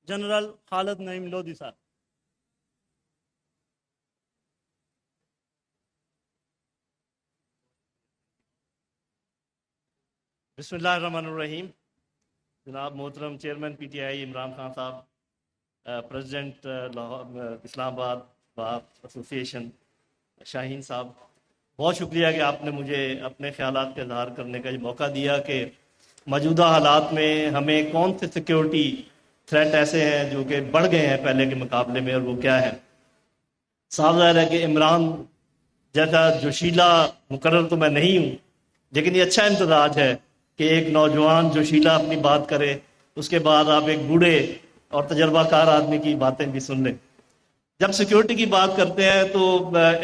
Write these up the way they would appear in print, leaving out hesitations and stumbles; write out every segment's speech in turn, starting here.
General Khalid Naeem Lodhi साहब। बिस्मिल्लाहिर्रहमानिर्रहीम। जनाब मोहतरम चेयरमैन PTI इमरान खान साहब, प्रेसिडेंट इस्लामाबाद बाप एसोसिएशन शाहीन साहब, बहुत शुक्रिया कि आपने मुझे अपने ख्यालात का इजहार करने का ये मौका दिया कि मौजूदा हालात में हमें कौन से सिक्योरिटी थ्रेट ऐसे हैं जो कि बढ़ गए हैं पहले के मुकाबले में, और वो क्या है। साफ ज़ाहिर है कि इमरान जैसा जोशीला मुकर्रर तो मैं नहीं हूँ, लेकिन ये अच्छा इम्तजाज है कि एक नौजवान जोशीला अपनी बात करे, उसके बाद आप एक बूढ़े और तजर्बाकार आदमी की बातें भी सुन लें। जब सिक्योरिटी की बात करते हैं तो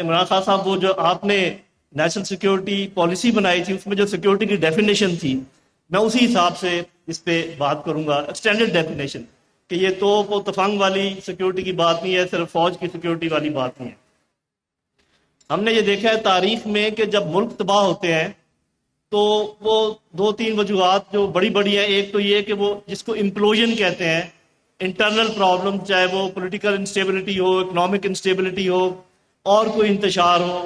इमरान खान साहब, वो जो आपने नेशनल सिक्योरिटी पॉलिसी बनाई थी उसमें जो सिक्योरिटी की डेफिनेशन थी, मैं उसी हिसाब से इस पे बात करूंगा। एक्सटेंडेड डेफिनेशन कि ये तोप और तफंग वाली सिक्योरिटी की बात नहीं है, सिर्फ फौज की सिक्योरिटी वाली बात नहीं है। हमने ये देखा है तारीख में कि जब मुल्क तबाह होते हैं तो वो दो तीन वजूहत जो बड़ी बड़ी है। एक तो ये कि वो जिसको इम्प्लोजन कहते हैं, इंटरनल प्रॉब्लम, चाहे वो पॉलिटिकल इंस्टेबिलिटी हो, इकोनॉमिक इंस्टेबिलिटी हो, और कोई इंतशार हो,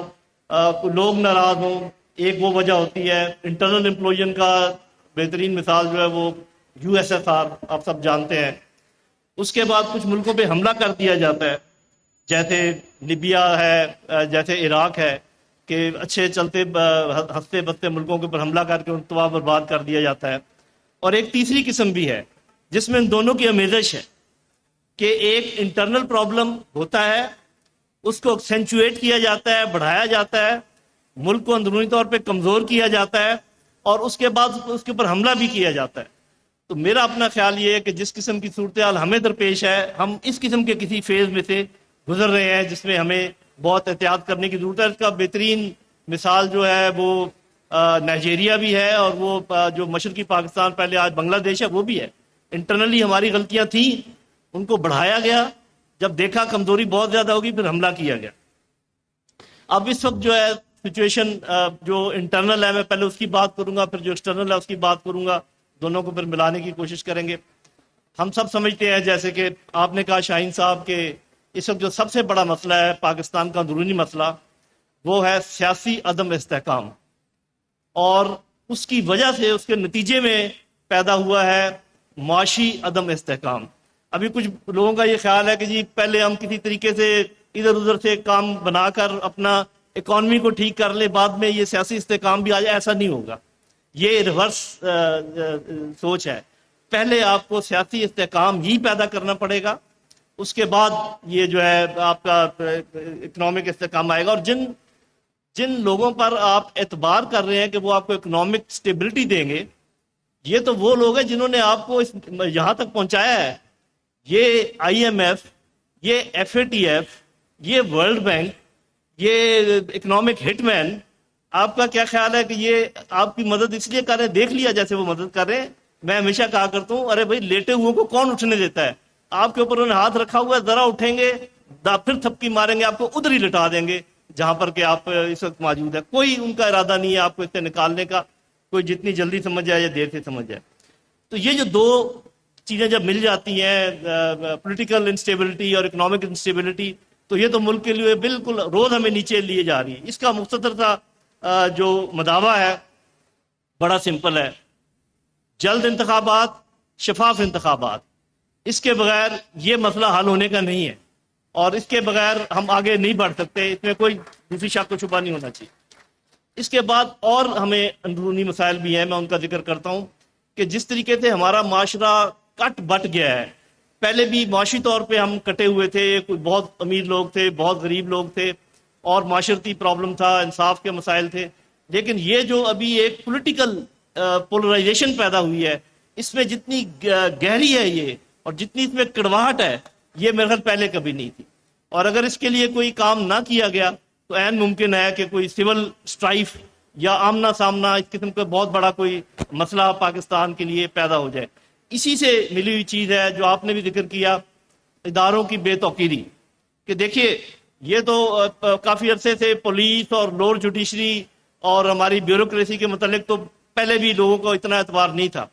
कोई लोग नाराज हो, एक वो वजह होती है। इंटरनल इम्प्लोजन का बेहतरीन मिसाल जो है वो USSR, आप सब जानते हैं। उसके बाद कुछ मुल्कों पे हमला कर दिया जाता है, जैसे लिबिया है, जैसे इराक है, कि अच्छे चलते हंसते बसते मुल्कों के ऊपर हमला करके उन तबाह बर्बाद कर दिया जाता है। और एक तीसरी किस्म भी है जिसमें इन दोनों की आमेज़श है कि एक इंटरनल प्रॉब्लम होता है, उसको एक्सेंचुएट किया जाता है, बढ़ाया जाता है, मुल्क को अंदरूनी तौर पे कमज़ोर किया जाता है, और उसके बाद उसके ऊपर हमला भी किया जाता है। तो मेरा अपना ख्याल ये है कि जिस किस्म की सूरत हाल हमें दरपेश है, हम इस किस्म के किसी फेज़ में से गुजर रहे हैं जिसमें हमें बहुत एहतियात करने की ज़रूरत है। इसका बेहतरीन मिसाल जो है वो नाइजीरिया भी है, और वो जो मशरकी पाकिस्तान, पहले आज बांग्लादेश है, वो भी है। इंटरनली हमारी गलतियां थी, उनको बढ़ाया गया, जब देखा कमज़ोरी बहुत ज़्यादा होगी फिर हमला किया गया। अब इस वक्त जो है सिचुएशन जो इंटरनल है, मैं पहले उसकी बात करूंगा, फिर जो एक्सटर्नल है उसकी बात करूंगा, दोनों को फिर मिलाने की कोशिश करेंगे। हम सब समझते हैं, जैसे कि आपने कहा शाहीन साहब, के इस वक्त जो सबसे बड़ा मसला है पाकिस्तान का अंदरूनी मसला, वो है सियासी अदम इस्तेहकाम, और उसकी वजह से, उसके नतीजे में पैदा हुआ है माशी अदम इस्तेहकाम। अभी कुछ लोगों का ये ख्याल है कि जी पहले हम किसी तरीके से इधर उधर से काम बनाकर अपना इकॉनमी को ठीक कर ले, बाद में ये सियासी इस्तेहकाम भी आ जाए। ऐसा नहीं होगा, ये रिवर्स सोच है। पहले आपको सियासी इस्तेहकाम ही पैदा करना पड़ेगा, उसके बाद ये जो है आपका इकोनॉमिक इस्तेहकाम आएगा। और जिन जिन लोगों पर आप एतबार कर रहे हैं कि वो आपको इकोनॉमिक स्टेबिलिटी देंगे, ये तो वो लोग हैं जिन्होंने आपको यहाँ तक पहुंचाया है। ये IMF, ये FATF, ये वर्ल्ड बैंक, ये इकोनॉमिक हिटमैन, आपका क्या ख्याल है कि ये आपकी मदद इसलिए कर रहे हैं, देख लिया जैसे वो मदद कर रहे हैं। मैं हमेशा कहा करता हूँ, अरे भाई लेटे हुए को कौन उठने देता है? आपके ऊपर उन्होंने हाथ रखा हुआ है, जरा उठेंगे फिर थपकी मारेंगे, आपको उधर ही लिटा देंगे जहां पर के आप इस वक्त मौजूद है। कोई उनका इरादा नहीं है आपको इससे निकालने का, कोई जितनी जल्दी समझ जाए या देर से समझ जाए। तो ये जो दो चीजें जब मिल जाती हैं, पॉलिटिकल इंस्टेबिलिटी और इकोनॉमिक इंस्टेबिलिटी, तो ये तो मुल्क के लिए बिल्कुल रोज हमें नीचे लिए जा रही है। इसका मुख्तसर सा जो मदावा है बड़ा सिंपल है, जल्द इंतखाबात, शफाफ इंतखाबात। इसके बगैर ये मसला हल होने का नहीं है, और इसके बगैर हम आगे नहीं बढ़ सकते, इसमें कोई दूसरी शक व शुबा नहीं होना चाहिए। इसके बाद और हमें अंदरूनी मसाइल भी हैं, मैं उनका जिक्र करता हूँ कि जिस तरीके से हमारा माशरा कट बट गया है। पहले भी माशी तौर पे हम कटे हुए थे, कोई बहुत अमीर लोग थे, बहुत गरीब लोग थे, और माशरती प्रॉब्लम था, इंसाफ के मसाइल थे। लेकिन ये जो अभी एक पॉलिटिकल पोलराइजेशन पैदा हुई है, इसमें जितनी गहरी है ये, और जितनी इसमें कड़वाहट है, ये मेरे ख्याल पहले कभी नहीं थी। और अगर इसके लिए कोई काम ना किया गया तो ऐन मुमकिन है कि कोई सिविल स्ट्राइफ या आमना सामना इस किस्म का बहुत बड़ा कोई मसला पाकिस्तान के लिए पैदा हो जाए। इसी से मिली हुई चीज़ है जो आपने भी जिक्र किया, इदारों की बेतौकीरी। कि देखिए ये तो काफ़ी अरसे से पुलिस और लोअर जुडिशरी और हमारी ब्यूरोक्रेसी के मतलब तो पहले भी लोगों को इतना एतबार नहीं था,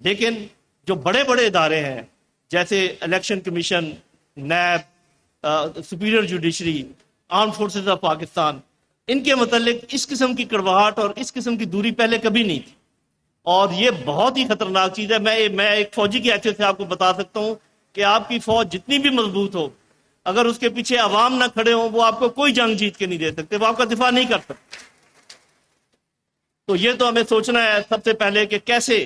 लेकिन जो बड़े बड़े इदारे हैं जैसे election commission, NAB, superior judiciary, arm forces of Pakistan, इनके मतलब इस किस्म की कड़वाहट और इस किस्म की दूरी पहले कभी नहीं थी। और ये बहुत ही खतरनाक चीज़ है। मैं एक फौजी की हैसियत से आपको बता सकता हूँ कि आपकी फौज जितनी भी मजबूत हो, अगर उसके पीछे अवाम ना खड़े हो, वो आपको कोई जंग जीत के नहीं दे सकते, वो आपका दिफा नहीं कर सकते। तो ये तो हमें सोचना है सबसे पहले कि कैसे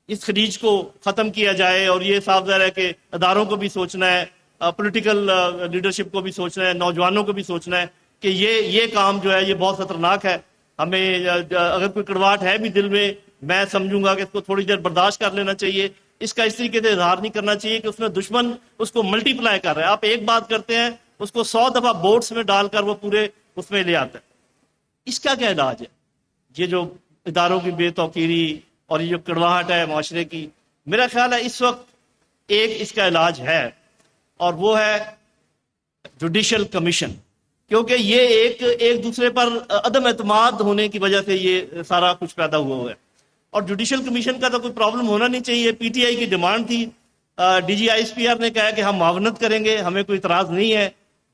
इस खरीज को ख़त्म किया जाए, और ये साफ ज़ाहिर है कि अदारों को भी सोचना है, पॉलिटिकल लीडरशिप को भी सोचना है, नौजवानों को भी सोचना है कि ये काम जो है ये बहुत खतरनाक है। हमें अगर कोई कड़वाहट है भी दिल में, मैं समझूंगा कि इसको थोड़ी देर बर्दाश्त कर लेना चाहिए। इसका इस तरीके से इजहार नहीं करना चाहिए कि उसमें दुश्मन उसको मल्टीप्लाई कर रहा है। आप एक बात करते हैं, उसको 100 दफा बोट्स में डालकर वो पूरे उसमें ले आता है। इसका क्या इलाज है? ये जो इदारों की बेतौकीरी और ये जो कड़वाहट है माशरे की, मेरा ख्याल है इस वक्त एक इसका इलाज है, और वो है जुडिशल कमीशन। क्योंकि ये एक दूसरे पर अदम एतमाद होने की वजह से ये सारा कुछ पैदा हुआ है। और जुडिशल कमीशन का तो कोई प्रॉब्लम होना नहीं चाहिए। पीटीआई की डिमांड थी, DGISPR ने कहा कि हम मावनत करेंगे, हमें कोई इतराज नहीं है,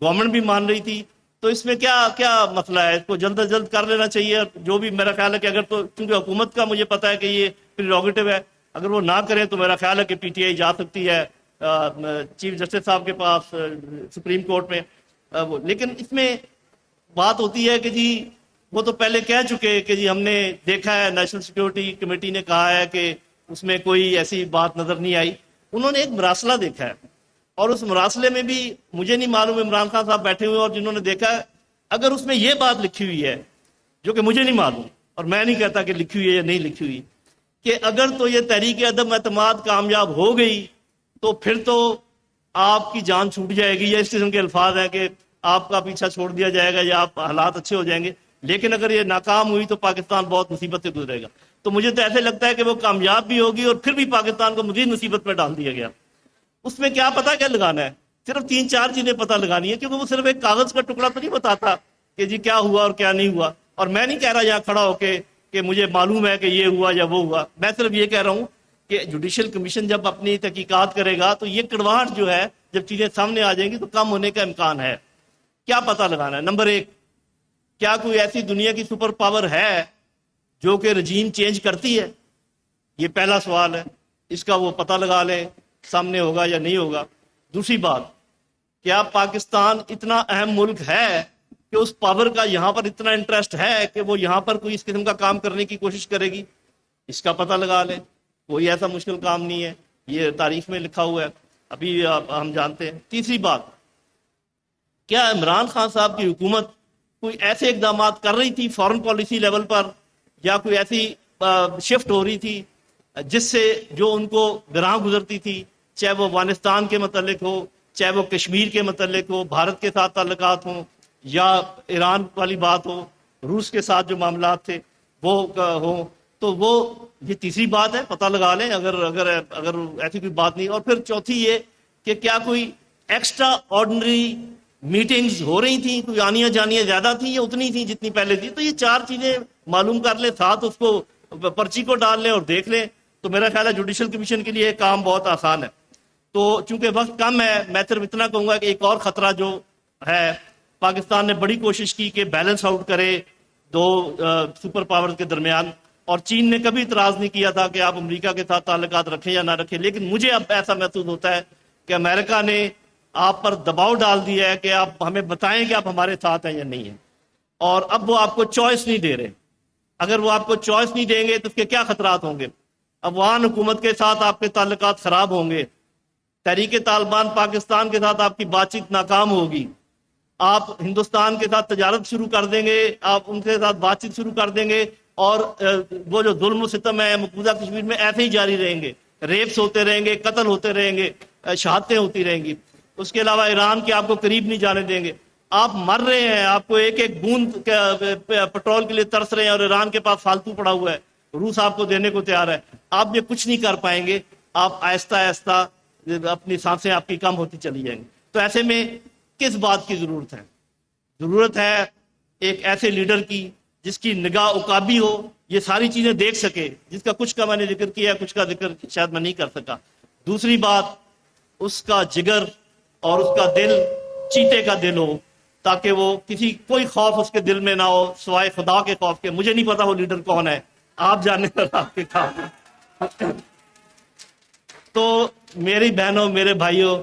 गवर्नमेंट भी मान रही थी। तो इसमें क्या क्या मसला है? इसको जल्द अज जल्द कर लेना चाहिए। जो भी मेरा ख्याल है कि अगर, तो चूंकि हुकूमत का मुझे पता है कि ये प्रीरोगेटिव है, अगर वो ना करें तो मेरा ख्याल है कि पीटीआई जा सकती है चीफ जस्टिस साहब के पास, सुप्रीम कोर्ट में। लेकिन इसमें बात होती है कि जी वो तो पहले कह चुके कि जी हमने देखा है, नेशनल सिक्योरिटी कमेटी ने कहा है कि उसमें कोई ऐसी बात नजर नहीं आई। उन्होंने एक मरासला देखा है, और उस मरासले में भी मुझे नहीं मालूम, इमरान खान साहब बैठे हुए और जिन्होंने देखा है, अगर उसमें यह बात लिखी हुई है जो कि मुझे नहीं मालूम, और मैं नहीं कहता कि लिखी हुई है या नहीं लिखी हुई, कि अगर तो ये तहरीक अदम एतमाद कामयाब हो गई तो फिर तो आपकी जान छूट जाएगी, या इस किस्म के अल्फाज हैं कि आपका पीछा छोड़ दिया जाएगा या आप हालात अच्छे हो जाएंगे। लेकिन अगर ये नाकाम हुई तो पाकिस्तान बहुत मुसीबत से गुजरेगा। तो मुझे तो ऐसे लगता है कि वो कामयाब भी होगी और फिर भी पाकिस्तान को मजीद मुसीबत में डाल दिया गया। उसमें क्या पता क्या लगाना है, सिर्फ 3-4 चीजें पता लगानी है, क्योंकि वो सिर्फ एक कागज का टुकड़ा तो नहीं बताता कि जी क्या हुआ और क्या नहीं हुआ। और मैं नहीं कह रहा यहाँ खड़ा होके कि मुझे मालूम है कि ये हुआ या वो हुआ। मैं सिर्फ ये कह रहा हूँ कि जुडिशल कमीशन जब अपनी तहकीकात करेगा तो ये कड़वाहट जो है, जब चीजें सामने आ जाएंगी तो कम होने का इम्कान है। क्या पता लगाना है? नंबर 1, क्या कोई ऐसी दुनिया की सुपर पावर है जो कि रजीम चेंज करती है? ये पहला सवाल है, इसका वो पता लगा लें, सामने होगा या नहीं होगा। दूसरी बात, क्या पाकिस्तान इतना अहम मुल्क है कि उस पावर का यहाँ पर इतना इंटरेस्ट है कि वो यहाँ पर कोई इस किस्म का काम करने की कोशिश करेगी? इसका पता लगा लें। कोई ऐसा मुश्किल काम नहीं है, ये तारीख में लिखा हुआ है, अभी हम जानते हैं। तीसरी बात, क्या इमरान खान साहब की हुकूमत कोई ऐसे इकदाम कर रही थी फॉरेन पॉलिसी लेवल पर, या कोई ऐसी शिफ्ट हो रही थी जिससे जो उनको ग्रां गुजरती थी, चाहे वो अफगानिस्तान के मतलब हो, चाहे वो कश्मीर के मतलब हो, भारत के साथ ताल्लुकात हों, या ईरान वाली बात हो, रूस के साथ जो मामला थे वो हो, तो वो ये तीसरी बात है, पता लगा लें अगर अगर अगर ऐसी कोई बात नहीं। और फिर चौथी ये कि क्या कोई एक्स्ट्रा ऑर्डिनरी मीटिंग्स हो रही थी, कोई आनियां जानियां ज्यादा थी या उतनी थी जितनी पहले थी? तो ये 4 चीजें मालूम कर ले, साथ उसको पर्ची को डाल लें और देख लें, तो मेरा ख्याल है जुडिशल कमीशन के लिए काम बहुत आसान है। तो चूंकि वक्त कम है, मैं सिर्फ इतना कहूंगा कि एक और खतरा जो है, पाकिस्तान ने बड़ी कोशिश की कि बैलेंस आउट करे 2 सुपर पावर्स के दरमियान, और चीन ने कभी इतराज नहीं किया था कि आप अमेरिका के साथ ताल्लुकात रखें या ना रखें। लेकिन मुझे अब ऐसा महसूस होता है कि अमेरिका ने आप पर दबाव डाल दिया है कि आप हमें बताएं कि आप हमारे साथ हैं या नहीं है, और अब वो आपको चॉइस नहीं दे रहे। अगर वो आपको चॉइस नहीं देंगे तो उसके क्या खतरात होंगे? अफगान हुकूमत के साथ आपके ताल्लुकात खराब होंगे, तहरीक तालिबान पाकिस्तान के साथ आपकी बातचीत नाकाम होगी, आप हिंदुस्तान के साथ तजारत शुरू कर देंगे, आप उनके साथ बातचीत शुरू कर देंगे, और वो जो जुल्म सितम है मकबूजा कश्मीर में ऐसे ही जारी रहेंगे, रेप्स होते रहेंगे, कत्ल होते रहेंगे, शहादतें होती रहेंगी। उसके अलावा ईरान के आपको करीब नहीं जाने देंगे। आप मर रहे हैं, आपको एक एक बूंद पेट्रोल के लिए तरस रहे हैं, और ईरान के पास फालतू पड़ा हुआ है, रूस आपको देने को तैयार है। आप ये कुछ नहीं कर पाएंगे, आप आहिस्ता आहिस्ता अपनी सांसें आपकी कम होती चली जाएंगी। तो ऐसे में किस बात की जरूरत है? जरूरत है एक ऐसे लीडर की जिसकी निगाह उकाबी हो, ये सारी चीजें देख सके, जिसका कुछ का मैंने जिक्र किया, कुछ का जिक्र शायद मैं नहीं कर सका। दूसरी बात اس کا جگر اور اس کا دل چیتے کا دل ہو، تاکہ وہ کوئی خوف اس کے دل میں نہ ہو سوائے خدا کے خوف کے. مجھے نہیں پتا وہ لیڈر کون ہے، آپ جاننے والا آپ کے کام. تو میری بہنوں، میرے بھائیوں،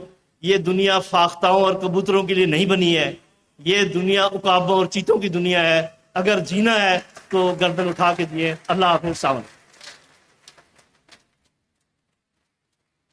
یہ دنیا فاختاؤں اور کبوتروں کے لیے نہیں بنی ہے، یہ دنیا عقابوں اور چیتوں کی دنیا ہے. اگر جینا ہے تو گردن اٹھا کے دیے. اللہ حافظ.